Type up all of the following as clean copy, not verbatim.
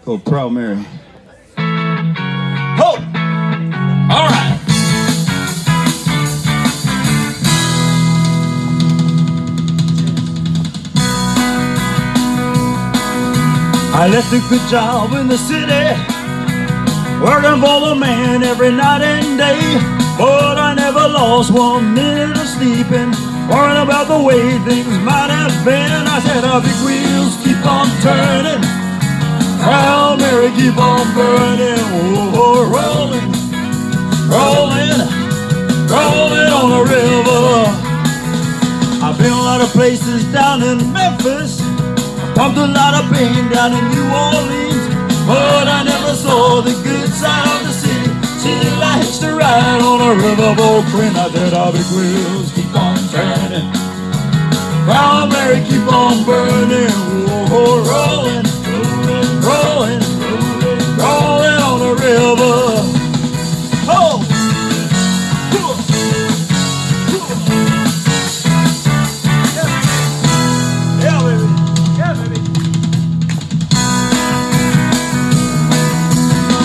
called Proud Mary. Ho! All right. I left a good job in the city, working for the man every night and day. But I never lost 1 minute of sleeping, worrying about the way things might have been. I said our big wheels keep on turning, Proud Mary keep on burning. Oh, rolling, rolling, rolling on the river. I've been a lot of places down in Memphis, pumped a lot of pain down in New Orleans, but I never saw the good side of the city till I hitched a ride on a riverboat crane. I said our big wheels keep on turning, Proud Mary keep on burning. Oh, rolling, rolling, rolling on the river. Oh! Yeah, baby. Yeah, baby.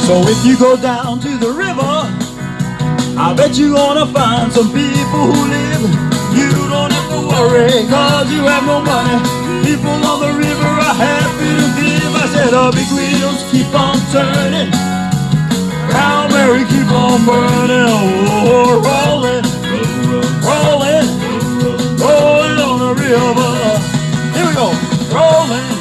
So if you go down to the river, I bet you're gonna find some people who live. You don't have to worry, cause you have no money. People on the river are happy to give. I said our big wheels keep on turning, Proud Mary keep on burning. Oh, rolling, rolling, rolling on the river. Here we go, rolling.